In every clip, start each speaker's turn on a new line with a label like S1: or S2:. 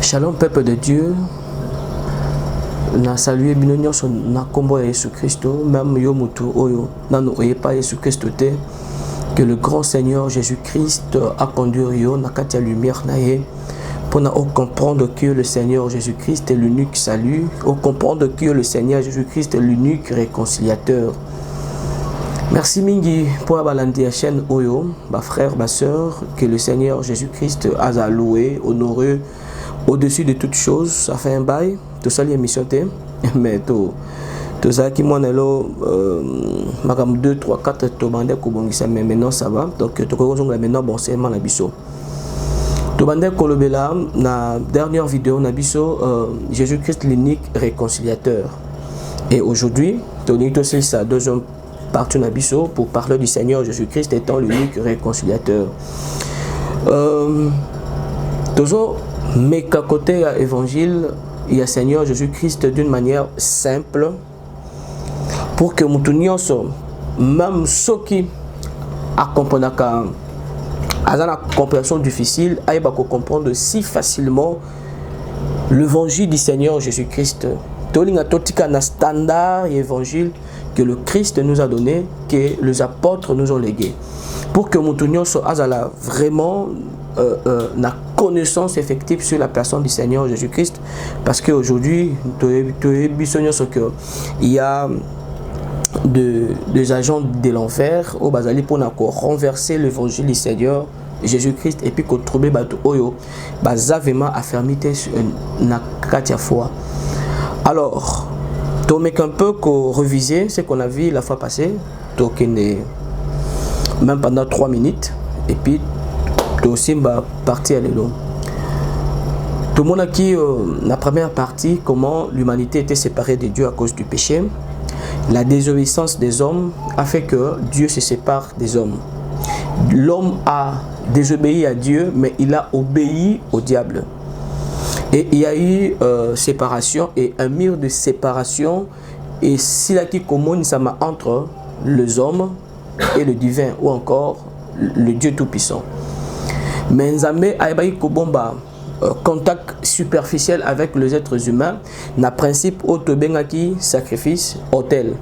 S1: Shalom peuple de Dieu. Na salué binonyo son na kombo ya Jésus Christ, même yo mutu oyo na no pas Jésus Christ te, que le grand Seigneur Jésus-Christ a conduit yo na katia lumière na ye pour na comprendre que le Seigneur Jésus-Christ est l'unique salut, comprendre que le Seigneur Jésus-Christ est l'unique réconciliateur. Merci mingi pour la balandi à chaîne oyo, ma frère, ma soeur, que le Seigneur Jésus-Christ a loué, honoré au-dessus de toutes choses. Ça fait un bail, tout ça l'émission té, mais tout ça qui m'en est là, madame 2, 3, 4, tout bandé kubongisa, mais maintenant ça va. Donc tout le monde maintenant bon c'est mal abisso. Tout bandé kolobela na dernière vidéo na biso Jésus-Christ l'unique réconciliateur. Et aujourd'hui, Tony aussi ça deuxième partie na biso pour parler du Seigneur Jésus-Christ étant l'unique réconciliateur. Toujours mais qu'à côté à l'évangile, il y a Seigneur Jésus-Christ d'une manière simple pour que nous tenions même ceux qui comprennent la compréhension difficile, aillent comprendre si facilement l'évangile du Seigneur Jésus-Christ. Tout le standard évangile que le Christ nous a donné, que les apôtres nous ont légué. Pour que nous tenions vraiment la connaissance effective sur la personne du Seigneur Jésus-Christ. Parce qu'aujourd'hui, il y a des agents de l'enfer au Bazali pour renverser l'évangile du Seigneur Jésus-Christ et puis qu'on trouve Oyo, vraiment affermité na katia foi. Alors, un peu qu'on reviser ce qu'on a vu la fois passée, même pendant 3 minutes, et puis aussi partir à l'élo. Tout le monde a qui la première partie, comment l'humanité était séparée de Dieu à cause du péché. La désobéissance des hommes a fait que Dieu se sépare des hommes. L'homme a désobéi à Dieu, mais il a obéi au diable. Et il y a eu séparation et un mur de séparation. Et s'il y a qui commune entre les hommes et le divin, ou encore le Dieu Tout-Puissant. Mais Nzambe a eu contact superficiel avec les êtres humains, na principe autobengaki sacrifice autel.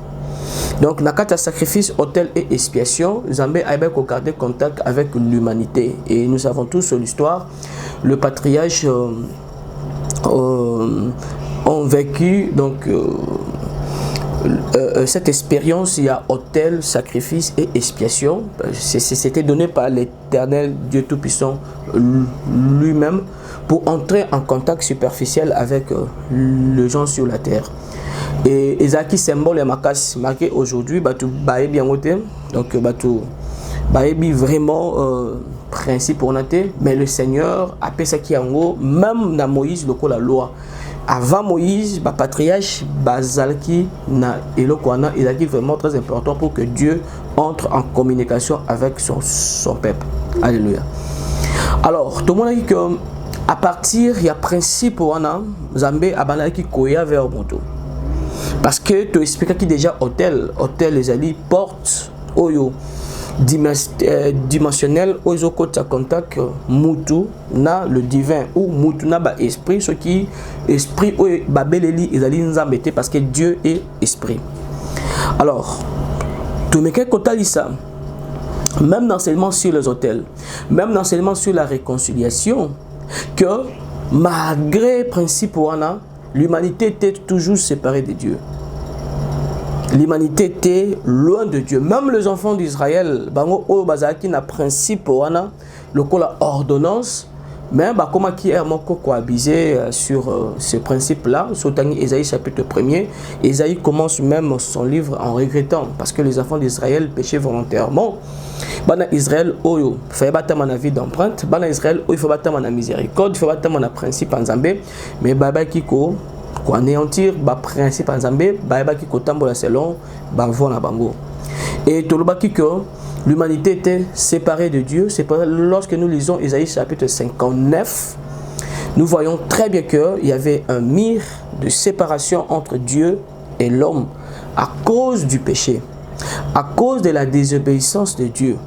S1: Donc na kata sacrifice autel et expiation, Nzambe a gardé contact avec l'humanité. Et nous savons tous l'histoire, le patriarche ont vécu donc cette expérience, il y a autel, sacrifice et expiation. C'était donné par l'Éternel Dieu Tout-Puissant lui-même pour entrer en contact superficiel avec les gens sur la terre. Et Ezaki symbole et makas marqué aujourd'hui, bien donc vraiment principe pour noter, mais le Seigneur a fait ça qui en haut, même dans Moïse, le la loi. Avant Moïse, le patriarche Bazalki na Elokwana, il a dit vraiment très important pour que Dieu entre en communication avec son peuple. Alléluia. Alors, tout le monde a dit que à partir il y a principe wana Zambé abanaki koya vers Moto. Parce que tu expliques qui déjà hôtel les alliés porte oyo dimensionnel aux côtés contact mutu na le divin ou mutu na ba esprit, ce qui esprit ou babeleli ils allaient nous embêter parce que Dieu est esprit. Alors tout me que ça, même l'enseignement sur les hôtels, même l'enseignement sur la réconciliation, que malgré principe wana l'humanité était toujours séparée de Dieu. L'humanité était loin de Dieu. Même les enfants d'Israël, bango o bazaki na principe wana, le la ordonnance, mais comment qui est moko cohabité sur ce principe-là. Sotani Ésaïe chapitre 1er, Ésaïe commence même son livre en regrettant parce que les enfants d'Israël péchaient volontairement. Bana Israël oyo, faut battre mon avis d'empreinte. Bana Israël oyo, faut battre mon miséricorde, il faut battre mon principe en Zambé, mais baba kiko ko anéantir ba principe en Zambé, baba kiko tambola selon ba vona bango. Et tolobaki que l'humanité était séparée de Dieu. C'est lorsque nous lisons Ésaïe chapitre 59, nous voyons très bien qu'il y avait un mur de séparation entre Dieu et l'homme à cause du péché, à cause de la désobéissance de Dieu.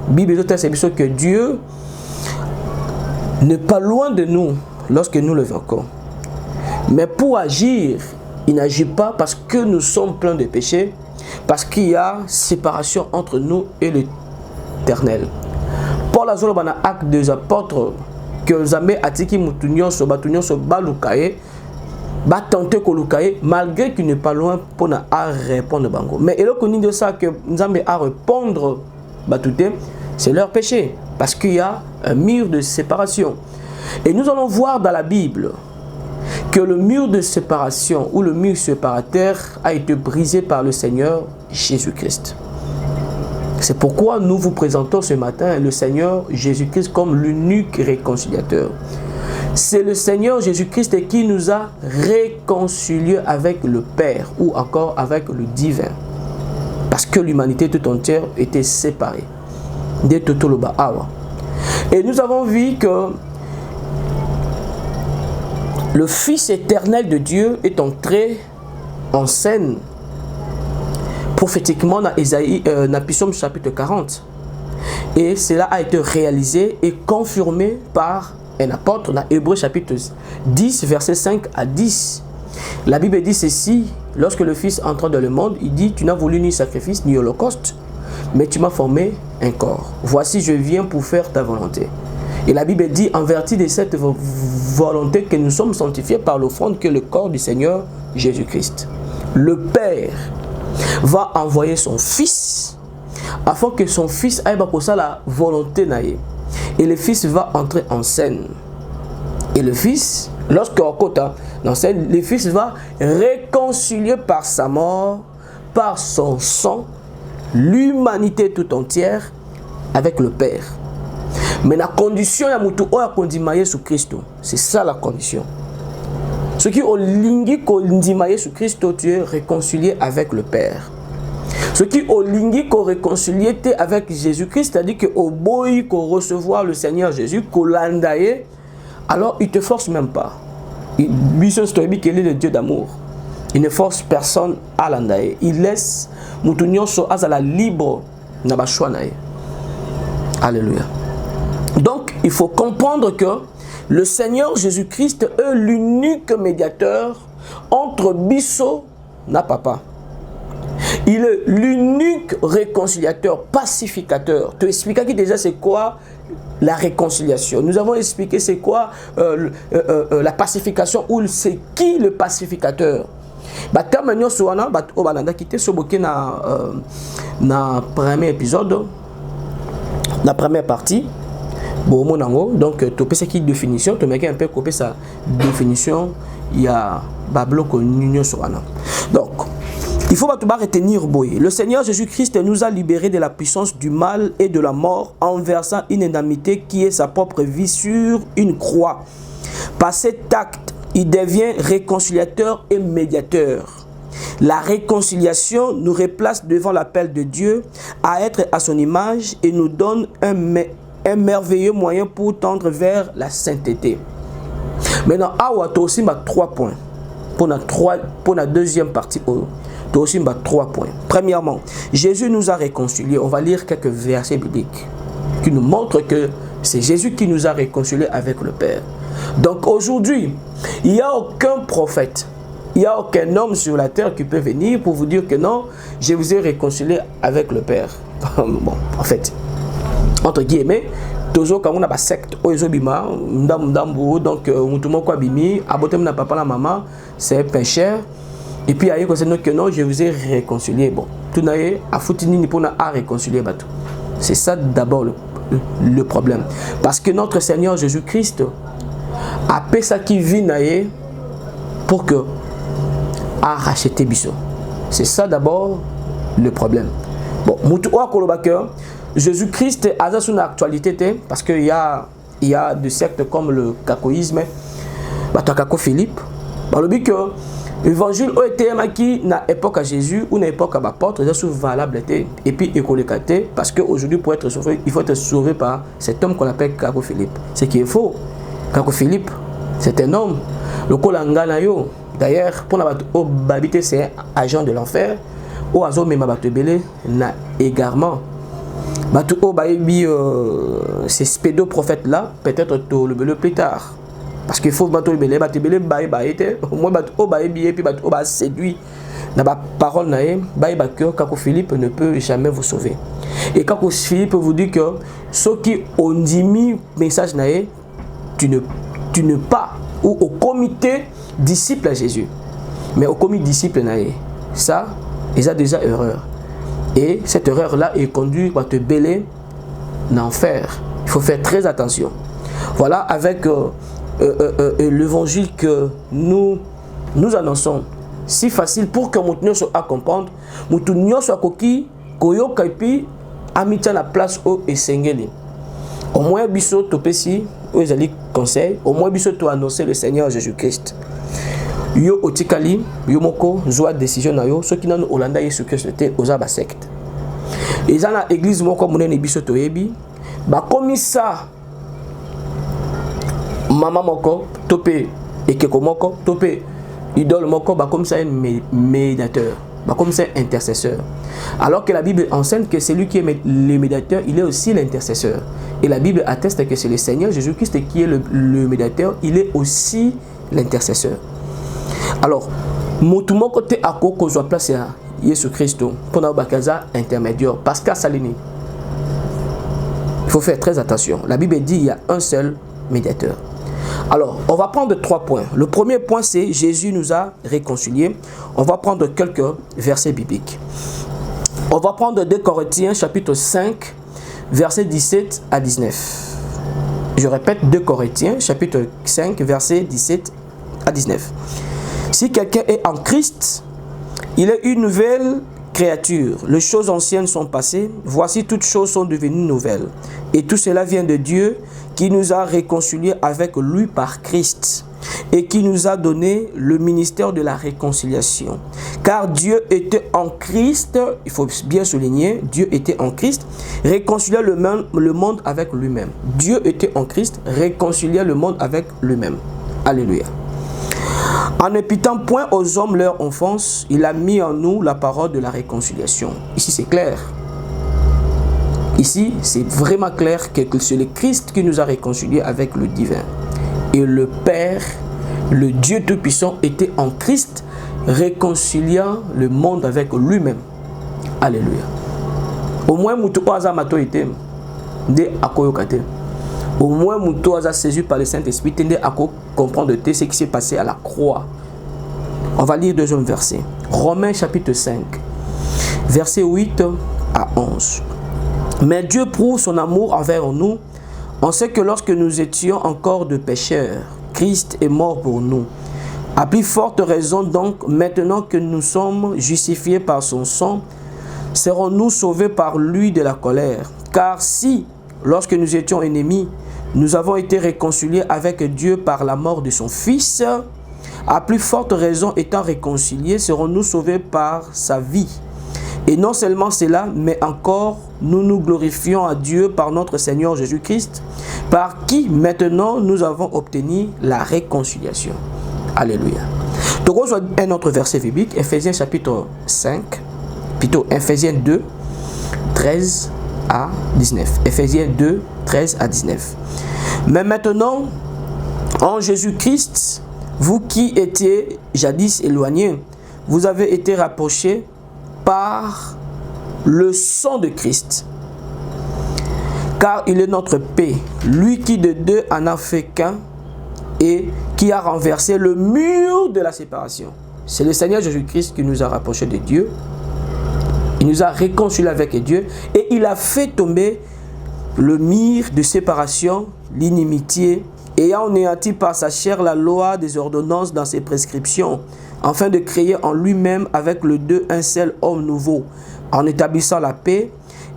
S1: Bible dit que Dieu n'est pas loin de nous lorsque nous le vainquons. Mais pour agir, il n'agit pas parce que nous sommes pleins de péchés, parce qu'il y a séparation entre nous et l'Éternel. Paul a dit dans l'acte des apôtres que Zambé atiki mutunyo so batunyo so balukaye ba tenter ko lukaye malgré qu'il n'est pas loin pour na répondre bango. Mais et le connu de ça que Zambé a répondre batouté, c'est leur péché parce qu'il y a un mur de séparation. Et nous allons voir dans la Bible que le mur de séparation ou le mur séparateur a été brisé par le Seigneur Jésus-Christ. C'est pourquoi nous vous présentons ce matin le Seigneur Jésus-Christ comme l'unique réconciliateur. C'est le Seigneur Jésus-Christ qui nous a réconciliés avec le Père ou encore avec le divin. Parce que l'humanité tout entière était séparée. Et nous avons vu que le Fils éternel de Dieu est entré en scène prophétiquement dans Psaume chapitre 40. Et cela a été réalisé et confirmé par un apôtre dans Hébreux chapitre 10, versets 5 à 10. La Bible dit ceci, lorsque le Fils entra dans le monde, il dit, tu n'as voulu ni sacrifice ni holocauste, mais tu m'as formé un corps. Voici, je viens pour faire ta volonté. Et la Bible dit, en vertu de cette volonté, que nous sommes sanctifiés par l'offrande que le corps du Seigneur Jésus-Christ. Le Père va envoyer son Fils afin que son Fils aille à la volonté naïe. Et le Fils va entrer en scène. Et le Fils, lorsqu'on compte dans scène, le Fils va réconcilier par sa mort, par son sang, l'humanité tout entière avec le Père. Mais la condition ya mutu oya kondimaye sous Christ, c'est ça la condition. Ce qui au lingi kondimaye sous Christ, tu es réconcilié avec le Père. Ce qui au lingi ko réconcilié avec Jésus-Christ, c'est-à-dire que au boy ko recevoir le Seigneur Jésus, ko landaye, alors il te force même pas. Bison stoibi qu'il est le Dieu d'amour. Il ne force personne à landaye. Il laisse mutunyo so azala libre na ba choix naye. Alléluia. Donc, il faut comprendre que le Seigneur Jésus-Christ est l'unique médiateur entre Bisso et Papa. Il est l'unique réconciliateur, pacificateur. Tu expliques déjà c'est quoi la réconciliation. Nous avons expliqué c'est quoi la pacification ou c'est qui le pacificateur. Terme soana obalanda quitté soboké na premier épisode, la première partie. Bon, donc, tu peux qui définition, tu mets un peu copier sa définition, il y a Bablo Konunyo Soana. Donc, il faut retenir Boye. Le Seigneur Jésus-Christ nous a libérés de la puissance du mal et de la mort en versant une indemnité qui est sa propre vie sur une croix. Par cet acte, il devient réconciliateur et médiateur. La réconciliation nous replace devant l'appel de Dieu à être à son image et nous donne un merveilleux moyen pour tendre vers la sainteté. Maintenant, tu as aussi 3 points. Pour la deuxième partie, tu as aussi 3 points. Premièrement, Jésus nous a réconciliés. On va lire quelques versets bibliques qui nous montrent que c'est Jésus qui nous a réconciliés avec le Père. Donc aujourd'hui, il n'y a aucun prophète, il n'y a aucun homme sur la terre qui peut venir pour vous dire que non, je vous ai réconcilié avec le Père. Bon, en fait, entre guillemets, toujours quand on a une secte, donc papa la maman, c'est un pécheur. Et puis il y a que non, je vous ai réconcilié. Bon, tout n'a à foutini pour à réconcilier. C'est ça d'abord le problème. Parce que notre Seigneur Jésus-Christ a fait ça qui vit pour que a racheté Bisso. C'est ça d'abord le problème. Bon, Jésus-Christ a son actualité parce qu'il y a des sectes comme le cacoïsme, Caco Philippe. Le but que l'évangile a été qui na époque à Jésus ou na époque à l'apôtre, c'est valable et puis écolécaté parce qu'aujourd'hui pour être sauvé, il faut être sauvé par cet homme qu'on appelle Caco Philippe. Ce qui est faux. Caco Philippe, c'est un homme. Le Kolanganayo, d'ailleurs, pour habiter, c'est un agent de l'enfer. Au azo mais ma belé na égarement. Ces pédoprophètes là, peut-être le plus tard. Parce qu'il faut que tu séduit. Dans la parole, Philippe ne peut jamais vous sauver. Et quand Philippe vous dit que ceux qui ont dit message, tu ne pas, ou au comité disciple à Jésus. Mais au comité disciple, ça, ils ont déjà erreur. Et cette erreur-là est conduite à te bêler en enfer. Il faut faire très attention. Voilà, avec l'évangile que nous annonçons, si facile pour que nous soit à comprendre, nous soit coquille, koyo kaipi, amitié la place au esengeli. Au moins biso topesi, aux alliés conseil, au moins biso to annoncer le Seigneur Jésus-Christ. Yo otikali, yo moko zoa décision na yo, ceux qui n'ont Hollanda Jésus-Christ était aux aba secte. Et dans l'église moko monene biso to yebi, ba comme ça. Maman moko, topé et keko moko, topé idole moko, bah comme ça un médiateur, bah comme ça intercesseur. Alors que la Bible enseigne que celui qui est le médiateur, il est aussi l'intercesseur. Et la Bible atteste que c'est le Seigneur Jésus-Christ qui est le médiateur, il est aussi l'intercesseur. Alors, tout mon côté à quoi qu'on soit placé à Jésus-Christ pour nous bakaza intermédiaire, parce qu'à Salini, il faut faire très attention. La Bible dit qu'il y a un seul médiateur. Alors, on va prendre 3 points. Le premier point, c'est Jésus nous a réconciliés. On va prendre quelques versets bibliques. On va prendre 2 Corinthiens, chapitre 5, versets 17 à 19. Je répète, 2 Corinthiens, chapitre 5, versets 17 à 19. Si quelqu'un est en Christ, il est une nouvelle créature. Les choses anciennes sont passées. Voici, toutes choses sont devenues nouvelles. Et tout cela vient de Dieu, qui nous a réconciliés avec lui par Christ et qui nous a donné le ministère de la réconciliation. Car Dieu était en Christ, il faut bien souligner, Dieu était en Christ, réconciliait le monde avec lui-même. Dieu était en Christ, réconciliait le monde avec lui-même. Alléluia. En n'imputant point aux hommes leur offense, il a mis en nous la parole de la réconciliation. Ici c'est clair. Ici, c'est vraiment clair que c'est le Christ qui nous a réconciliés avec le divin. Et le Père, le Dieu Tout-Puissant, était en Christ, réconciliant le monde avec lui-même. Alléluia. Au moins, au moins, nous a saisi par le Saint-Esprit, à comprendre ce qui s'est passé à la croix. On va lire 2e verset. Romains chapitre 5, verset 8 à 11. Mais Dieu prouve son amour envers nous. On sait que lorsque nous étions encore de pécheurs, Christ est mort pour nous. À plus forte raison donc, maintenant que nous sommes justifiés par son sang, serons-nous sauvés par lui de la colère. Car si, lorsque nous étions ennemis, nous avons été réconciliés avec Dieu par la mort de son Fils, à plus forte raison étant réconciliés, serons-nous sauvés par sa vie. Et non seulement cela, mais encore nous nous glorifions à Dieu par notre Seigneur Jésus-Christ, par qui maintenant nous avons obtenu la réconciliation. Alléluia. Donc on voit un autre verset biblique, Ephésiens chapitre 5, plutôt Ephésiens 2, 13 à 19. Ephésiens 2, 13 à 19. Mais maintenant, en Jésus-Christ, vous qui étiez jadis éloignés, vous avez été rapprochés par le sang de Christ. Car il est notre paix, lui qui de deux en a fait qu'un et qui a renversé le mur de la séparation. C'est le Seigneur Jésus-Christ qui nous a rapprochés de Dieu. Il nous a réconciliés avec Dieu et il a fait tomber le mur de séparation, l'inimitié, ayant anéanti par sa chair la loi des ordonnances dans ses prescriptions, afin de créer en lui-même avec le deux un seul homme nouveau, en établissant la paix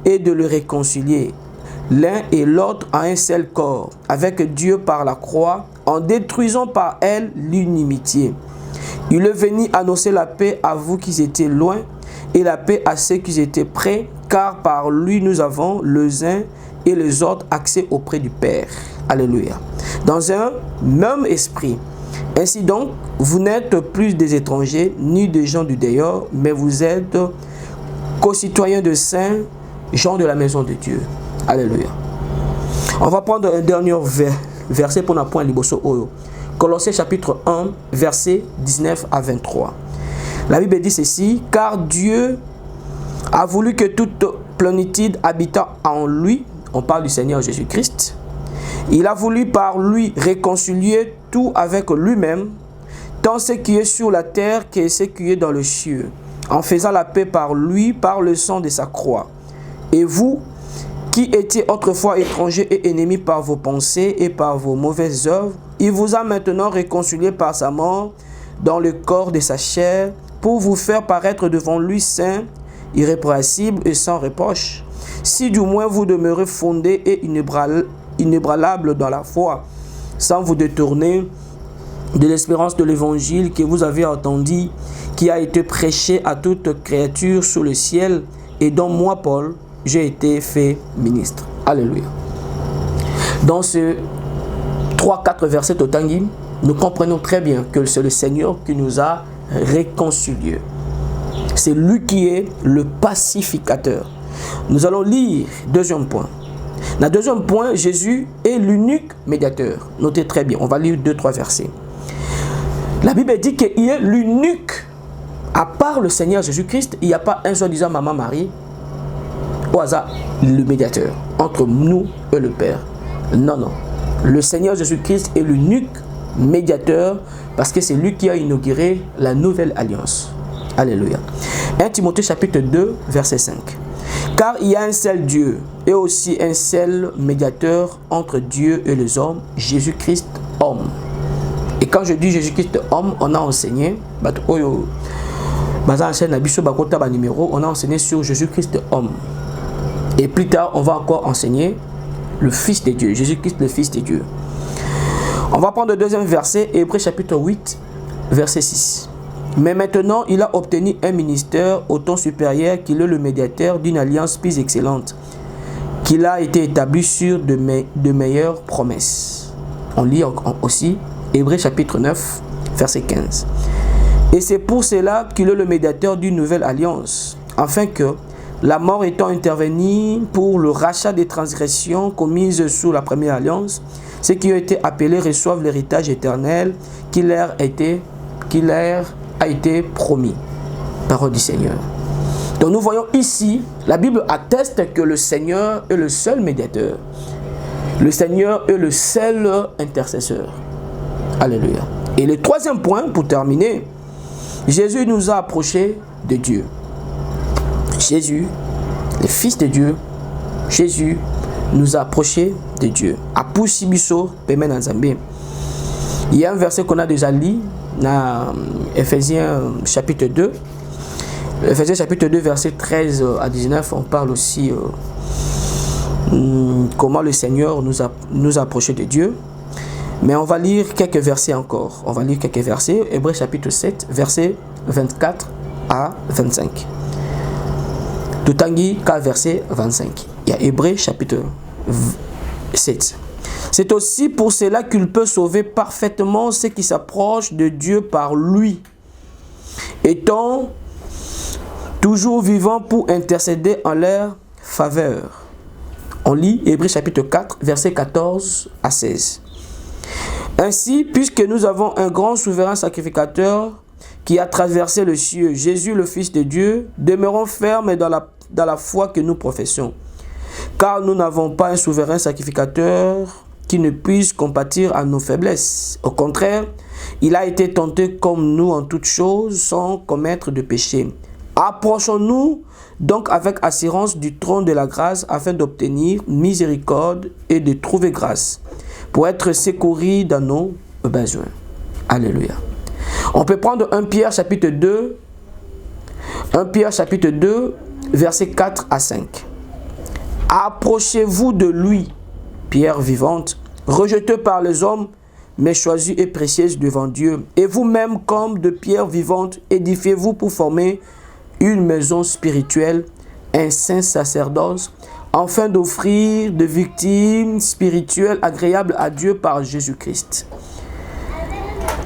S1: et de le réconcilier, l'un et l'autre en un seul corps, avec Dieu par la croix, en détruisant par elle l'inimitié. Il est venu annoncer la paix à vous qui étiez loin, et la paix à ceux qui étaient près, car par lui nous avons les uns et les autres accès auprès du Père. Alléluia. Dans un même esprit. Ainsi donc, vous n'êtes plus des étrangers, ni des gens du dehors, mais vous êtes concitoyens de saints, gens de la maison de Dieu. Alléluia. On va prendre un dernier verset pour nous point liboso oyo. Colossiens chapitre 1, versets 19 à 23. La Bible dit ceci, « Car Dieu a voulu que toute plénitude habitant en lui, on parle du Seigneur Jésus-Christ, il a voulu par lui réconcilier tout avec lui-même, tant ce qui est sur la terre que ce qui est dans le cieux, en faisant la paix par lui, par le sang de sa croix. Et vous, qui étiez autrefois étrangers et ennemis par vos pensées et par vos mauvaises œuvres, il vous a maintenant réconciliés par sa mort dans le corps de sa chair, pour vous faire paraître devant lui saint, irrépréhensible et sans reproche, si du moins vous demeurez fondés et inébranlables dans la foi, sans vous détourner de l'espérance de l'évangile que vous avez entendu, qui a été prêché à toute créature sous le ciel, et dont moi, Paul, j'ai été fait ministre. Alléluia. Dans ce 3-4 versets Totangi, nous comprenons très bien que c'est le Seigneur qui nous a réconciliés. C'est lui qui est le pacificateur. Nous allons lire deuxième point. Dans le deuxième point, Jésus est l'unique médiateur. Notez très bien, on va lire 2-3 versets. La Bible dit qu'il est l'unique. À part le Seigneur Jésus-Christ, il n'y a pas un seul disant Maman Marie, au hasard, le médiateur entre nous et le Père. Non, non. Le Seigneur Jésus-Christ est l'unique médiateur parce que c'est lui qui a inauguré la nouvelle alliance. Alléluia. 1 Timothée chapitre 2, verset 5. Car il y a un seul Dieu et aussi un seul médiateur entre Dieu et les hommes, Jésus-Christ homme. Et quand je dis Jésus-Christ homme, on a enseigné, on a enseigné sur Jésus-Christ homme. Et plus tard, on va encore enseigner le Fils de Dieu, Jésus-Christ le Fils de Dieu. On va prendre le deuxième verset, Hébreux chapitre 8, verset 6. Mais maintenant, il a obtenu un ministère autant supérieur qu'il est le médiateur d'une alliance plus excellente, qu'il a été établi sur de meilleures promesses. On lit aussi Hébreux chapitre 9, verset 15. Et c'est pour cela qu'il est le médiateur d'une nouvelle alliance, afin que, la mort étant intervenue pour le rachat des transgressions commises sous la première alliance, ceux qui ont été appelés reçoivent l'héritage éternel qui leur a été promis. Parole du Seigneur. Donc nous voyons ici, la Bible atteste que le Seigneur est le seul médiateur. Le Seigneur est le seul intercesseur. Alléluia. Et le troisième point, pour terminer, Jésus nous a approchés de Dieu. Jésus, le Fils de Dieu, Jésus nous a approchés de Dieu. Il y a un verset qu'on a déjà lu dans Ephésiens chapitre 2. Ephésiens chapitre 2, verset 13 à 19, on parle aussi comment le Seigneur nous a approchés de Dieu. Mais on va lire quelques versets encore. On va lire quelques versets. Hébreux chapitre 7, verset 24 à 25. Toutangi, verset 25. Il y a Hébreux chapitre 7. C'est aussi pour cela qu'il peut sauver parfaitement ceux qui s'approchent de Dieu par lui, étant toujours vivant pour intercéder en leur faveur. On lit Hébreux chapitre 4, verset 14 à 16. Ainsi, puisque nous avons un grand souverain sacrificateur qui a traversé le ciel, Jésus le Fils de Dieu, demeurons fermes dans la foi que nous professons. Car nous n'avons pas un souverain sacrificateur qui ne puisse compatir à nos faiblesses. Au contraire, il a été tenté comme nous en toutes choses sans commettre de péché. Approchons-nous donc avec assurance du trône de la grâce afin d'obtenir miséricorde et de trouver grâce pour être secourus dans nos besoins. Alléluia. On peut prendre 1 Pierre chapitre 2, 1 Pierre chapitre 2, versets 4 à 5. Approchez-vous de lui, pierre vivante, rejetée par les hommes, mais choisie et précieuse devant Dieu. Et vous-même, comme de pierres vivantes, édifiez-vous pour former une maison spirituelle, un saint sacerdoce, afin d'offrir des victimes spirituelles agréables à Dieu par Jésus-Christ.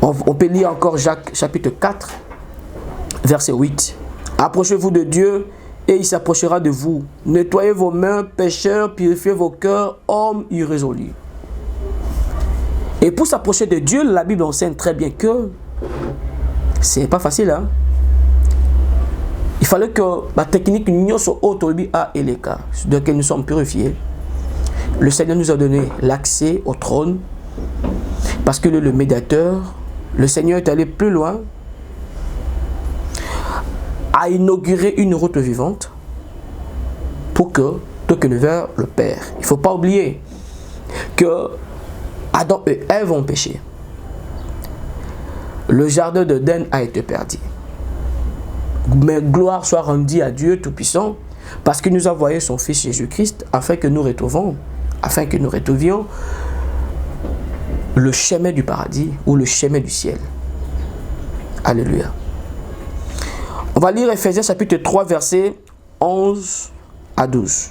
S1: On peut lire encore Jacques chapitre 4, verset 8. Approchez-vous de Dieu et il s'approchera de vous. Nettoyez vos mains, pécheurs, purifiez vos cœurs, hommes irrésolus. Et pour s'approcher de Dieu, la Bible enseigne très bien que c'est pas facile. Hein? Il fallait que la technique nous soit autorisée à Eleka, de laquelle nous sommes purifiés. Le Seigneur nous a donné l'accès au trône parce que le médiateur, le Seigneur est allé plus loin, a inauguré une route vivante pour que tourne vers le Père. Il ne faut pas oublier que Adam et Ève ont péché. Le jardin d'Éden a été perdu. Mais gloire soit rendue à Dieu Tout-Puissant parce qu'il nous a envoyé son Fils Jésus-Christ afin que nous retrouvions le chemin du paradis ou le chemin du ciel. Alléluia. On va lire Ephésiens chapitre 3 versets 11 à 12.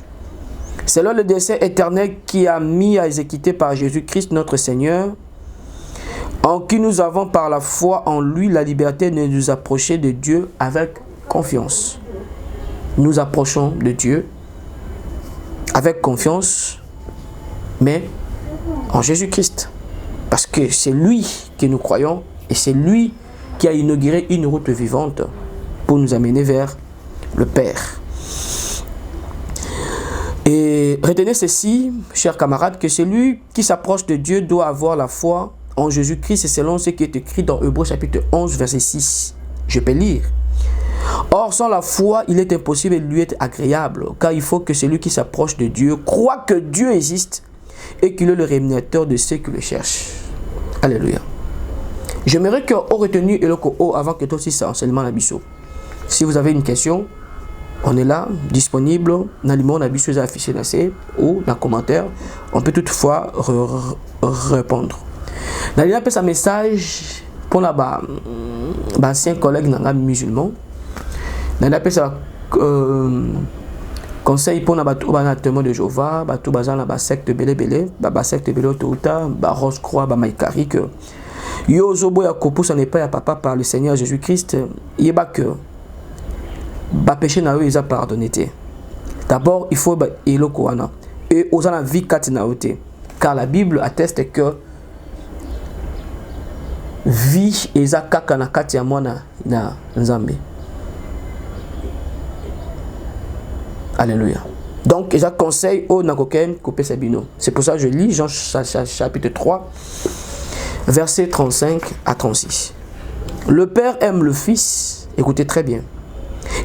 S1: C'est là le dessein éternel qui a mis à exécuter par Jésus-Christ notre Seigneur, en qui nous avons par la foi en lui la liberté de nous approcher de Dieu avec confiance. Nous approchons de Dieu avec confiance, mais en Jésus-Christ. Parce que c'est lui que nous croyons et c'est lui qui a inauguré une route vivante pour nous amener vers le Père. Et retenez ceci, chers camarades, que celui qui s'approche de Dieu doit avoir la foi en Jésus-Christ, et selon ce qui est écrit dans Hébreux chapitre 11, verset 6. Je peux lire. Or, sans la foi, il est impossible de lui être agréable, car il faut que celui qui s'approche de Dieu croit que Dieu existe et qu'il est le rémunérateur de ceux qui le cherchent. Alléluia. J'aimerais que vous reteniez le co avant que toi aussi ça enseignement la biso. Si vous avez une question, on est là, disponible, dans le monde affiché ou dans les commentaires. On peut toutefois répondre. Dans le un message pour les anciens collègues musulmans. Dans le conseil pour les témoins de Jéhovah, les sectes belé, les sectes belé Touta, les Rose Croix, les Maïkari, que yo zobo ya kopo ça n'est pas à papa par le Seigneur Jésus-Christ, il y a que ba péché na eux ils a pardonné. D'abord il faut elo koana et aux la vie katina ote, car la Bible atteste que vie eza kaka na kati ya mwana na Nzambe. Alléluia. Donc, je conseille au Nakoken couper ses binos. C'est pour ça que je lis Jean chapitre 3, versets 35 à 36. Le Père aime le Fils, écoutez très bien,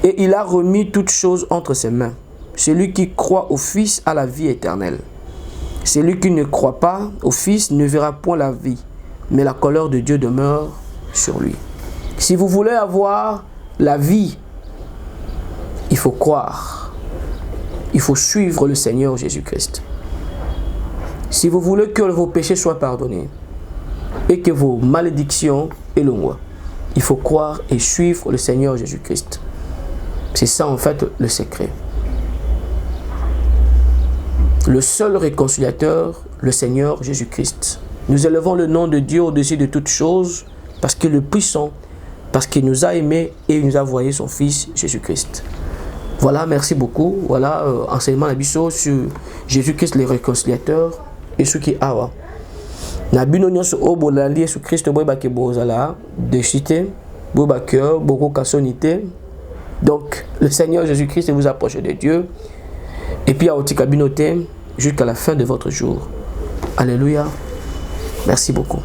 S1: et il a remis toutes choses entre ses mains. Celui qui croit au Fils a la vie éternelle. Celui qui ne croit pas au Fils ne verra point la vie, mais la colère de Dieu demeure sur lui. Si vous voulez avoir la vie, il faut croire. Il faut suivre le Seigneur Jésus-Christ. Si vous voulez que vos péchés soient pardonnés et que vos malédictions éloignent, il faut croire et suivre le Seigneur Jésus-Christ. C'est ça en fait le secret. Le seul réconciliateur, le Seigneur Jésus-Christ. Nous élevons le nom de Dieu au-dessus de toutes choses parce qu'il est puissant, parce qu'il nous a aimés et il nous a envoyé son Fils Jésus-Christ. Voilà, merci beaucoup. Voilà, enseignement à biso sur Jésus-Christ le réconciliateur et ce qui est awa. Na bino nyonso o bolandi Jésus Christ boyeba ke bozala de cité, boyeba ke beaucoup kasonité. Donc le Seigneur Jésus-Christ vous approche de Dieu et puis à otika binote jusqu'à la fin de votre jour. Alléluia. Merci beaucoup.